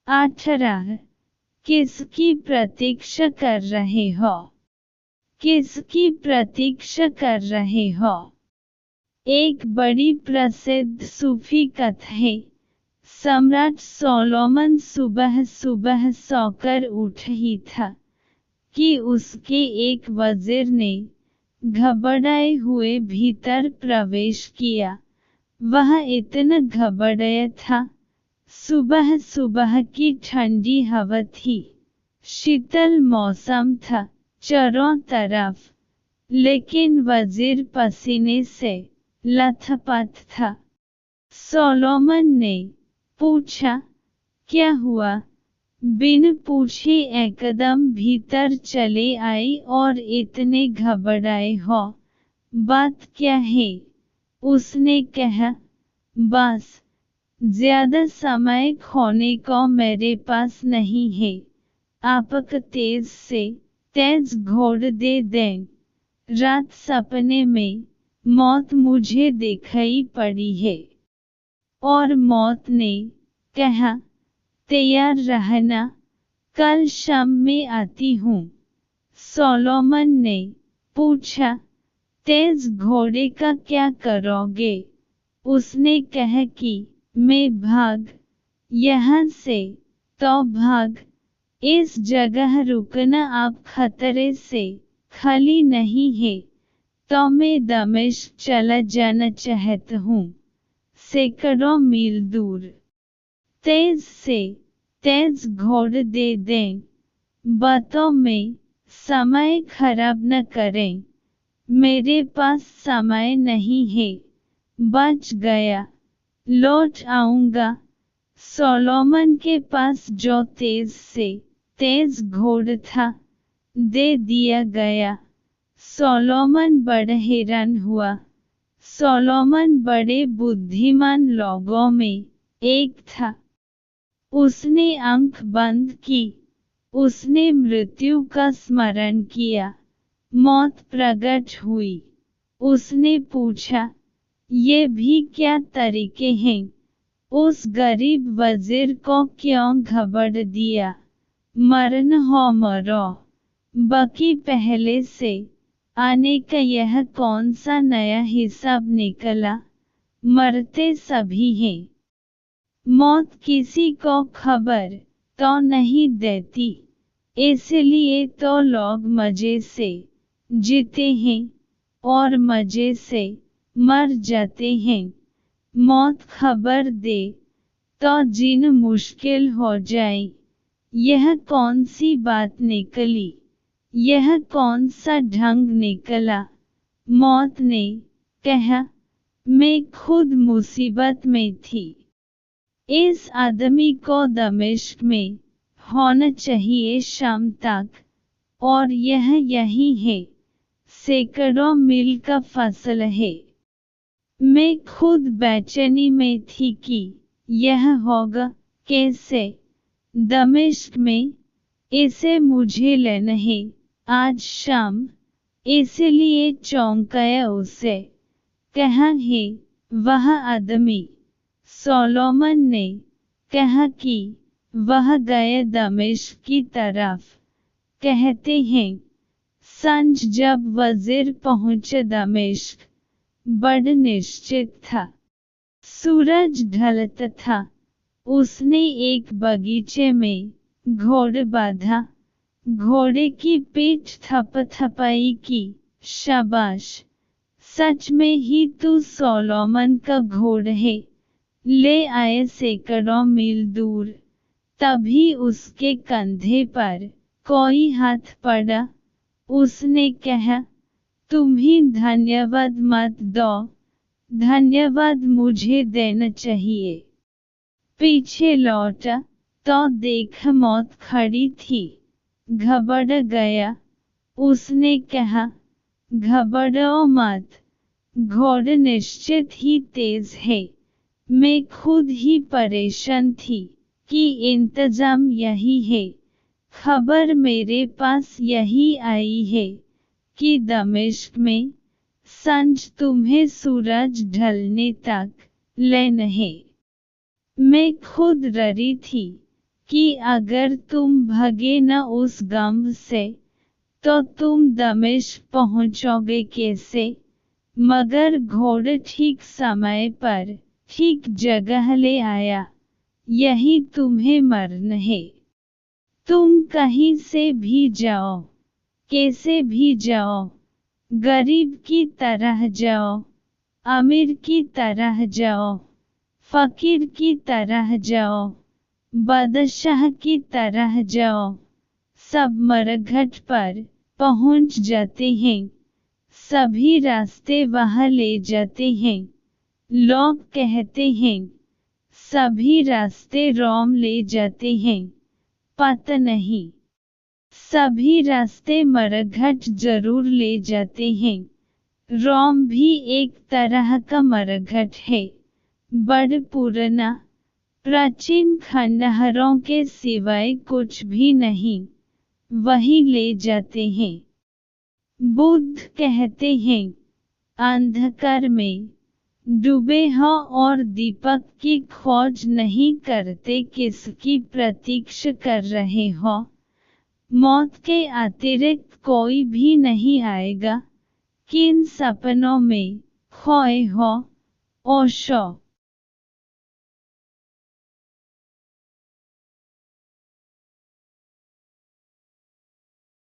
18 किसकी प्रतीक्षा कर रहे हो? किसकी प्रतीक्षा कर रहे हो? एक बड़ी प्रसिद्ध सूफी कथा है। सम्राट सोलोमन सुबह सुबह सोकर उठ ही था कि उसके एक वजीर ने घबराए हुए भीतर प्रवेश किया। वह इतना घबराया था। सुबह सुबह की ठंडी हवा थी, शीतल मौसम था चारों तरफ, लेकिन वजीर पसीने से लथपथ था। सोलोमन ने पूछा, क्या हुआ? बिन पूछे एकदम भीतर चले आई और इतने घबराए हो, बात क्या है? उसने कहा, बस ज्यादा समय खोने को मेरे पास नहीं है। आप तेज से तेज घोड़ दे दें। रात सपने में मौत मुझे दिखाई पड़ी है। और मौत ने कहा, तैयार रहना, कल शाम में आती हूँ। सोलोमन ने पूछा, तेज घोड़े का क्या करोगे? उसने कहा कि मैं भाग यहाँ से। तो भाग, इस जगह रुकना आप खतरे से खाली नहीं है। तो मैं दमिश्क चला जाना चाहता हूँ, सैकड़ों मील दूर। तेज से तेज घोड़ दे दें। बातों में समय खराब न करें। मेरे पास समय नहीं है। बच गया, लौट आऊंगा। सोलोमन के पास जो तेज से तेज घोड़ था, दे दिया गया। सोलोमन बड़ा हैरान हुआ। सोलोमन बड़े बुद्धिमान लोगों में एक था। उसने आंख बंद की। उसने मृत्यु का स्मरण किया। मौत प्रकट हुई। उसने पूछा, ये भी क्या तरीके हैं? उस गरीब वजीर को क्यों घबरा दिया? मरना हो मरो, बाकी पहले से आने का यह कौन सा नया हिसाब निकला? मरते सभी हैं। मौत किसी को खबर तो नहीं देती, इसलिए तो लोग मजे से जीते हैं और मजे से मर जाते हैं। मौत खबर दे तो जीना मुश्किल हो जाए। यह कौन सी बात निकली? यह कौन सा ढंग निकला? मौत ने कहा, मैं खुद मुसीबत में थी। इस आदमी को दमिश्क में होना चाहिए शाम तक, और यह यही है। सैकड़ों मील का फासला है। मैं खुद बेचैनी में थी कि यह होगा कैसे। दमिश्क में इसे मुझे लेना है आज शाम, इसलिए चौंकाया। उसे कहा है वह आदमी? सोलोमन ने कहा कि वह गया दमिश्क की तरफ। कहते हैं, संज जब वजीर पहुंचा दमिश्क, बड़ा निश्चित था। सूरज ढलता था। उसने एक बगीचे में घोड़ा बांधा। घोड़े की पीठ थपथपाई की। शाबाश, सच में ही तू सोलोमन का घोड़ा है। ले आए सैकड़ों मील दूर। तभी उसके कंधे पर कोई हाथ पड़ा। उसने कहा, तुम्हें धन्यवाद मत दो, धन्यवाद मुझे देना चाहिए। पीछे लौटा तो देखा मौत खड़ी थी। घबरा गया। उसने कहा, घबराओ मत, घोड़ा निश्चित ही तेज है। मैं खुद ही परेशान थी कि इंतजाम यही है। खबर मेरे पास यही आई है कि दमिश्क में संज तुम्हें सूरज ढलने तक लेना है। मैं खुद डरी थी कि अगर तुम भगे न उस गम से तो तुम दमिश्क पहुंचोगे कैसे। मगर घोड़ा ठीक समय पर ठीक जगह ले आया, यही तुम्हें मरण है। तुम कहीं से भी जाओ, कैसे भी जाओ, गरीब की तरह जाओ, अमीर की तरह जाओ, फकीर की तरह जाओ, बादशाह की तरह जाओ, सब मरघट पर पहुंच जाते हैं। सभी रास्ते वहां ले जाते हैं। लोग कहते हैं सभी रास्ते रोम ले जाते हैं, पता नहीं। सभी रास्ते मरघट जरूर ले जाते हैं। रोम भी एक तरह का मरघट है, बड़ पुराना, प्राचीन खंडहरों के सिवाय कुछ भी नहीं, वही ले जाते हैं। बुद्ध कहते हैं अंधकार में डूबे हो और दीपक की खोज नहीं करते, किसकी प्रतीक्षा कर रहे हो। मौत के अतिरिक्त कोई भी नहीं आएगा। किन सपनों में खोए हो, ओशो।